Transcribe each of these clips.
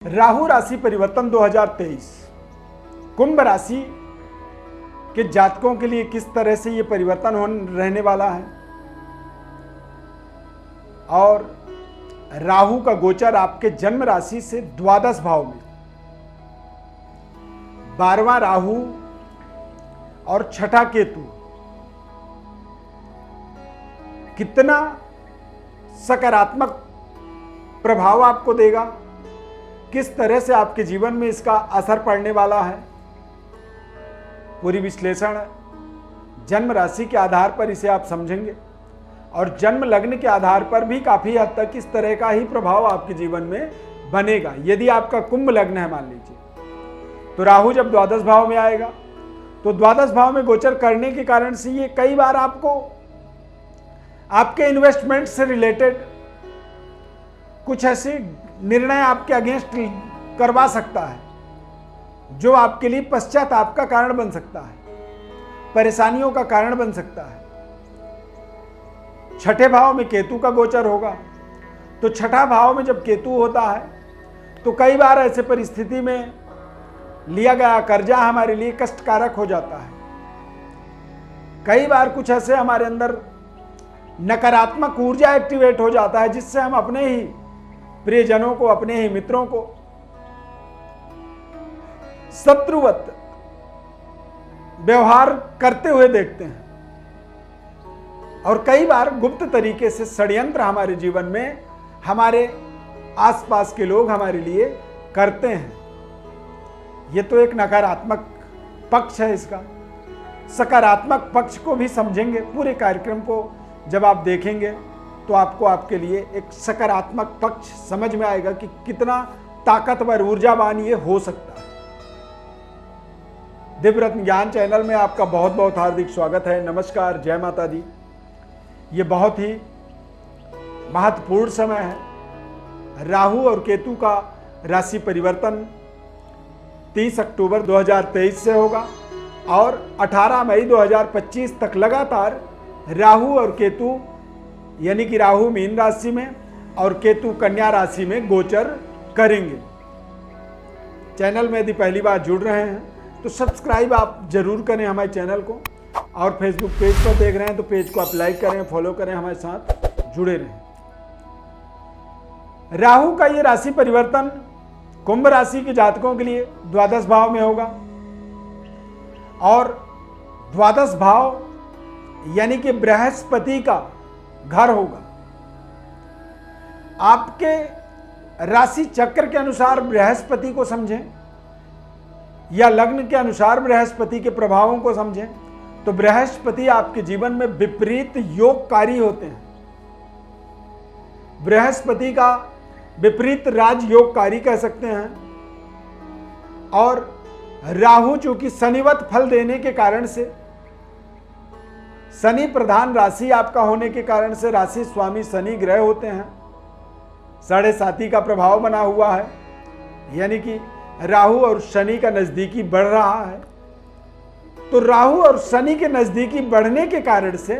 राहु राशि परिवर्तन 2023 कुंभ राशि के जातकों के लिए किस तरह से ये परिवर्तन रहने वाला है और राहु का गोचर आपके जन्म राशि से द्वादश भाव में 12वां राहु और छठा केतु कितना सकारात्मक प्रभाव आपको देगा, किस तरह से आपके जीवन में इसका असर पड़ने वाला है, पूरी विश्लेषण जन्म राशि के आधार पर इसे आप समझेंगे और जन्म लग्न के आधार पर भी काफी हद तक इस तरह का ही प्रभाव आपके जीवन में बनेगा। यदि आपका कुंभ लग्न है मान लीजिए, तो राहु जब द्वादश भाव में आएगा तो द्वादश भाव में गोचर करने के कारण से ये कई बार आपको आपके इन्वेस्टमेंट से रिलेटेड कुछ ऐसे निर्णय आपके अगेंस्ट करवा सकता है जो आपके लिए पश्चाताप का कारण बन सकता है, परेशानियों का कारण बन सकता है। छठे भाव में केतु का गोचर होगा, तो छठा भाव में जब केतु होता है तो कई बार ऐसे परिस्थिति में लिया गया कर्जा हमारे लिए कष्टकारक हो जाता है। कई बार कुछ ऐसे हमारे अंदर नकारात्मक ऊर्जा एक्टिवेट हो जाता है जिससे हम अपने ही प्रियजनों को, अपने ही मित्रों को शत्रुवत व्यवहार करते हुए देखते हैं और कई बार गुप्त तरीके से षड्यंत्र हमारे जीवन में हमारे आसपास के लोग हमारे लिए करते हैं। यह तो एक नकारात्मक पक्ष है, इसका सकारात्मक पक्ष को भी समझेंगे। पूरे कार्यक्रम को जब आप देखेंगे तो आपको आपके लिए एक सकारात्मक पक्ष समझ में आएगा कि कितना ताकतवर ऊर्जावान ये हो सकता है। दिव्यरत्न ज्ञान चैनल में आपका बहुत बहुत हार्दिक स्वागत है। नमस्कार, जय माता दी। ये बहुत ही महत्वपूर्ण समय है। राहु और केतु का राशि परिवर्तन 30 अक्टूबर 2023 से होगा और 18 मई 2025 तक लगातार राहु और केतु यानी कि राहु मीन राशि में और केतु कन्या राशि में गोचर करेंगे। चैनल में यदि पहली बार जुड़ रहे हैं तो सब्सक्राइब आप जरूर करें हमारे चैनल को, और फेसबुक पेज पर देख रहे हैं तो पेज को आप लाइक करें, फॉलो करें, हमारे साथ जुड़े रहें। राहु का ये राशि परिवर्तन कुंभ राशि के जातकों के लिए द्वादश भाव में होगा और द्वादश भाव यानी कि बृहस्पति का घर होगा। आपके राशि चक्र के अनुसार बृहस्पति को समझें या लग्न के अनुसार बृहस्पति के प्रभावों को समझें तो बृहस्पति आपके जीवन में विपरीत योगकारी होते हैं। बृहस्पति का विपरीत राजयोगकारी कह सकते हैं और राहु चूंकि शनिवत फल देने के कारण से, शनि प्रधान राशि आपका होने के कारण से राशि स्वामी शनि ग्रह होते हैं। 7.5 का प्रभाव बना हुआ है, यानी कि राहु और शनि का नजदीकी बढ़ रहा है। तो राहु और शनि के नजदीकी बढ़ने के कारण से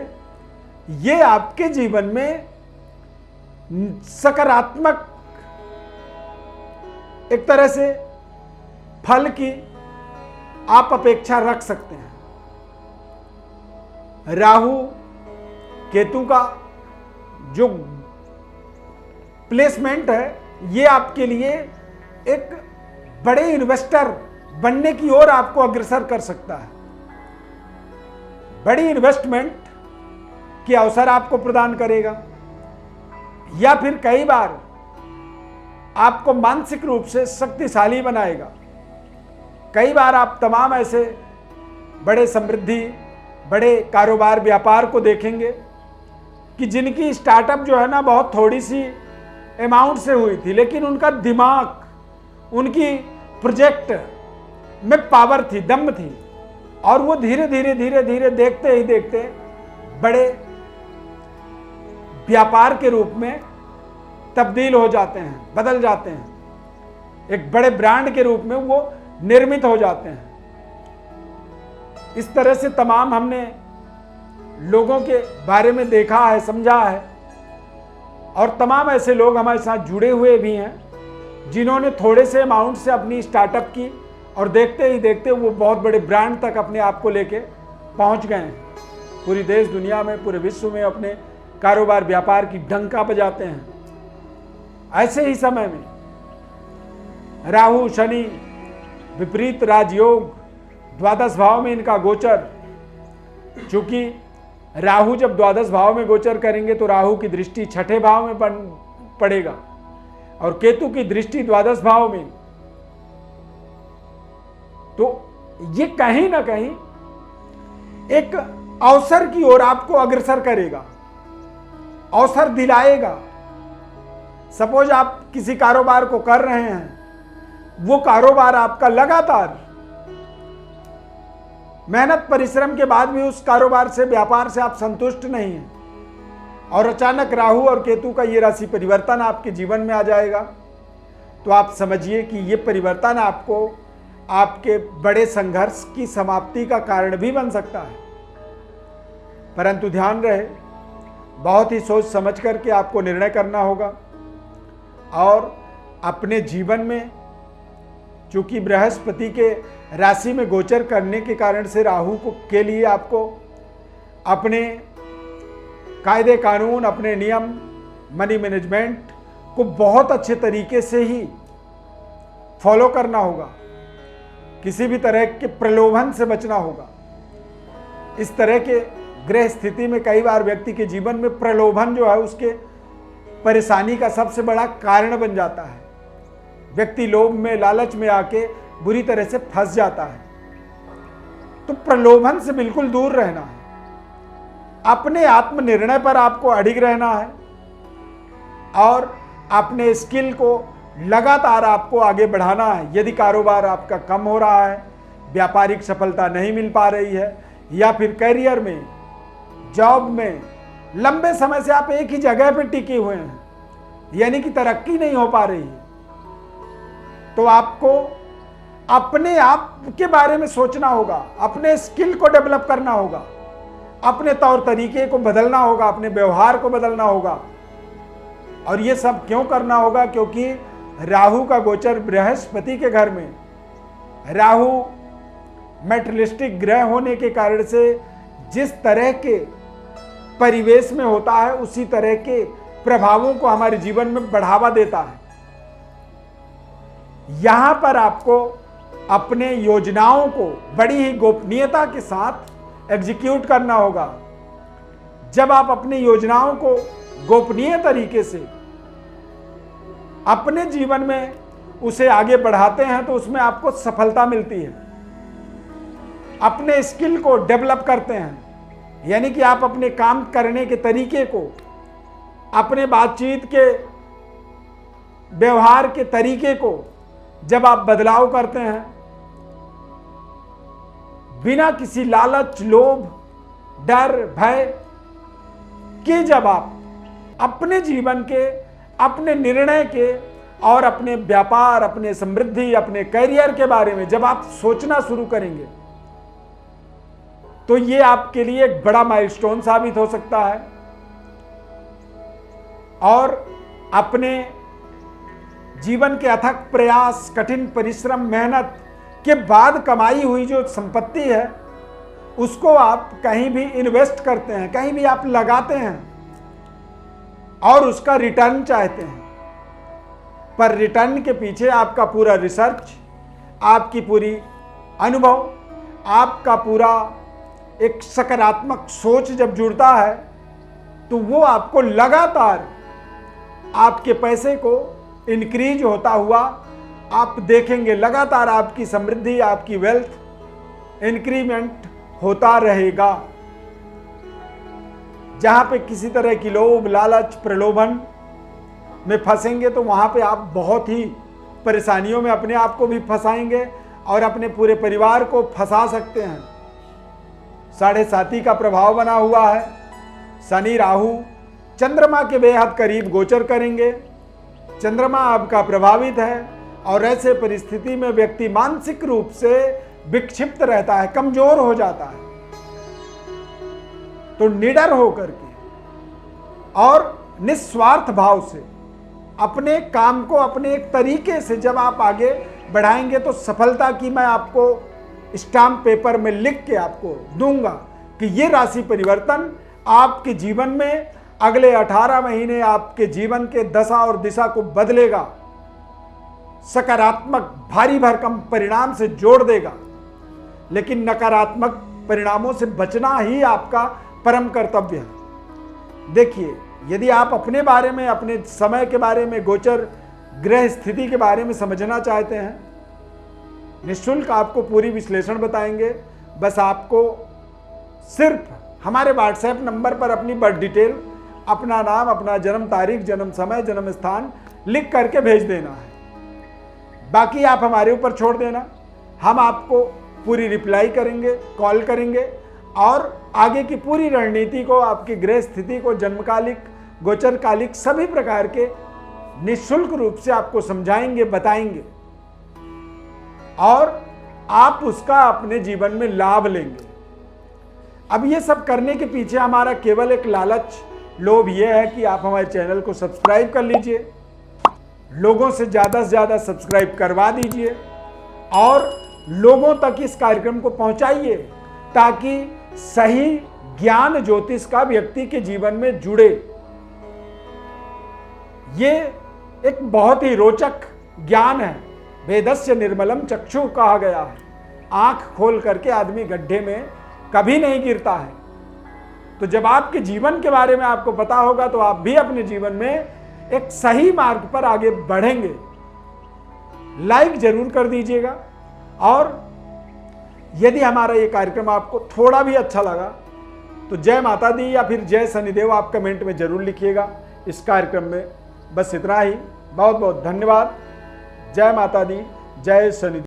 ये आपके जीवन में सकारात्मक एक तरह से फल की आप अपेक्षा रख सकते हैं। राहु केतु का जो प्लेसमेंट है ये आपके लिए एक बड़े इन्वेस्टर बनने की ओर आपको अग्रसर कर सकता है। बड़ी इन्वेस्टमेंट के अवसर आपको प्रदान करेगा या फिर कई बार आपको मानसिक रूप से शक्तिशाली बनाएगा। कई बार आप तमाम ऐसे बड़े समृद्धि, बड़े कारोबार, व्यापार को देखेंगे कि जिनकी स्टार्टअप जो है ना बहुत थोड़ी सी अमाउंट से हुई थी, लेकिन उनका दिमाग, उनकी प्रोजेक्ट में पावर थी, दम थी और वो धीरे धीरे धीरे धीरे देखते ही देखते बड़े व्यापार के रूप में तब्दील हो जाते हैं, बदल जाते हैं, एक बड़े ब्रांड के रूप में वो निर्मित हो जाते हैं। इस तरह से तमाम हमने लोगों के बारे में देखा है, समझा है और तमाम ऐसे लोग हमारे साथ जुड़े हुए भी हैं जिन्होंने थोड़े से अमाउंट से अपनी स्टार्टअप की और देखते ही देखते वो बहुत बड़े ब्रांड तक अपने आप को लेके पहुंच गए हैं। पूरी देश दुनिया में, पूरे विश्व में अपने कारोबार व्यापार की डंका बजाते हैं। ऐसे ही समय में राहु शनि विपरीत राजयोग, द्वादश भाव में इनका गोचर, चूंकि राहु जब द्वादश भाव में गोचर करेंगे तो राहु की दृष्टि छठे भाव में पड़ेगा और केतु की दृष्टि द्वादश भाव में, तो ये कहीं ना कहीं एक अवसर की ओर आपको अग्रसर करेगा, अवसर दिलाएगा। सपोज आप किसी कारोबार को कर रहे हैं, वो कारोबार आपका लगातार मेहनत परिश्रम के बाद भी उस कारोबार से, व्यापार से आप संतुष्ट नहीं हैं और अचानक राहु और केतु का ये राशि परिवर्तन आपके जीवन में आ जाएगा, तो आप समझिए कि ये परिवर्तन आपको आपके बड़े संघर्ष की समाप्ति का कारण भी बन सकता है। परंतु ध्यान रहे, बहुत ही सोच समझ करके आपको निर्णय करना होगा और अपने जीवन में, चूंकि बृहस्पति के राशि में गोचर करने के कारण से राहु को के लिए आपको अपने कायदे कानून, अपने नियम, मनी मैनेजमेंट को बहुत अच्छे तरीके से ही फॉलो करना होगा। किसी भी तरह के प्रलोभन से बचना होगा। इस तरह के ग्रह स्थिति में कई बार व्यक्ति के जीवन में प्रलोभन जो है उसके परेशानी का सबसे बड़ा कारण बन जाता है। व्यक्ति लोभ में, लालच में आके बुरी तरह से फंस जाता है। तो प्रलोभन से बिल्कुल दूर रहना है, अपने आत्म निर्णय पर आपको अडिग रहना है और अपने स्किल को लगातार आपको आगे बढ़ाना है। यदि कारोबार आपका कम हो रहा है, व्यापारिक सफलता नहीं मिल पा रही है, या फिर करियर में, जॉब में लंबे समय से आप एक ही जगह पर टिके हुए हैं, यानी कि तरक्की नहीं हो पा रही है, तो आपको अपने आप के बारे में सोचना होगा, अपने स्किल को डेवलप करना होगा, अपने तौर तरीके को बदलना होगा, अपने व्यवहार को बदलना होगा। और ये सब क्यों करना होगा? क्योंकि राहु का गोचर बृहस्पति के घर में, राहु मैटेरियलिस्टिक ग्रह होने के कारण से जिस तरह के परिवेश में होता है उसी तरह के प्रभावों को हमारे जीवन में बढ़ावा देता है। यहां पर आपको अपने योजनाओं को बड़ी ही गोपनीयता के साथ एग्जीक्यूट करना होगा। जब आप अपनी योजनाओं को गोपनीय तरीके से अपने जीवन में उसे आगे बढ़ाते हैं तो उसमें आपको सफलता मिलती है। अपने स्किल को डेवलप करते हैं, यानी कि आप अपने काम करने के तरीके को, अपने बातचीत के, व्यवहार के तरीके को जब आप बदलाव करते हैं, बिना किसी लालच, लोभ, डर, भय के, जब आप अपने जीवन के, अपने निर्णय के और अपने व्यापार, अपने समृद्धि, अपने करियर के बारे में जब आप सोचना शुरू करेंगे तो ये आपके लिए एक बड़ा माइलस्टोन साबित हो सकता है। और अपने जीवन के अथक प्रयास, कठिन परिश्रम, मेहनत के बाद कमाई हुई जो संपत्ति है उसको आप कहीं भी इन्वेस्ट करते हैं, कहीं भी आप लगाते हैं और उसका रिटर्न चाहते हैं। पर रिटर्न के पीछे आपका पूरा रिसर्च, आपकी पूरी अनुभव, आपका पूरा एक सकारात्मक सोच जब जुड़ता है तो वो आपको लगातार आपके पैसे को इंक्रीज होता हुआ आप देखेंगे। लगातार आपकी समृद्धि, आपकी वेल्थ इंक्रीमेंट होता रहेगा। जहां पे किसी तरह की लोभ, लालच, प्रलोभन में फंसेंगे तो वहां पे आप बहुत ही परेशानियों में अपने आप को भी फंसाएंगे और अपने पूरे परिवार को फंसा सकते हैं। 7.5 का प्रभाव बना हुआ है। शनि राहु चंद्रमा के बेहद करीब गोचर करेंगे। चंद्रमा आपका प्रभावित है और ऐसे परिस्थिति में व्यक्ति मानसिक रूप से विक्षिप्त रहता है, कमजोर हो जाता है। तो निडर होकर के और निस्वार्थ भाव से अपने काम को अपने एक तरीके से जब आप आगे बढ़ाएंगे तो सफलता की मैं आपको स्टाम्प पेपर में लिख के आपको दूंगा कि ये राशि परिवर्तन आपके जीवन में अगले 18 महीने आपके जीवन के दशा और दिशा को बदलेगा, सकारात्मक भारी भरकम परिणाम से जोड़ देगा। लेकिन नकारात्मक परिणामों से बचना ही आपका परम कर्तव्य है। देखिए, यदि आप अपने बारे में, अपने समय के बारे में, गोचर ग्रह स्थिति के बारे में समझना चाहते हैं, निःशुल्क आपको पूरी विश्लेषण बताएंगे। बस आपको सिर्फ हमारे व्हाट्सएप नंबर पर अपनी बर्थ डिटेल, अपना नाम, अपना जन्म तारीख, जन्म समय, जन्म स्थान लिख करके भेज देना है। बाकी आप हमारे ऊपर छोड़ देना, हम आपको पूरी रिप्लाई करेंगे, कॉल करेंगे और आगे की पूरी रणनीति को, आपकी ग्रह स्थिति को, जन्मकालिक, गोचरकालिक सभी प्रकार के निःशुल्क रूप से आपको समझाएंगे, बताएंगे और आप उसका अपने जीवन में लाभ लेंगे। अब ये सब करने के पीछे हमारा केवल एक लालच, लोभ ये है कि आप हमारे चैनल को सब्सक्राइब कर लीजिए, लोगों से ज़्यादा सब्सक्राइब करवा दीजिए और लोगों तक इस कार्यक्रम को पहुंचाइए ताकि सही ज्ञान ज्योतिष का व्यक्ति के जीवन में जुड़े। ये एक बहुत ही रोचक ज्ञान है। वेदस्य निर्मलम चक्षु कहा गया है। आंख खोल करके आदमी गड्ढे में कभी नहीं गिरता है। तो जब आपके जीवन के बारे में आपको पता होगा तो आप भी अपने जीवन में एक सही मार्ग पर आगे बढ़ेंगे। लाइक जरूर कर दीजिएगा और यदि हमारा ये कार्यक्रम आपको थोड़ा भी अच्छा लगा तो जय माता दी या फिर जय शनिदेव आप कमेंट में जरूर लिखिएगा इस कार्यक्रम में। बस इतना ही। बहुत बहुत धन्यवाद। जय माता दी, जय शनिदेव।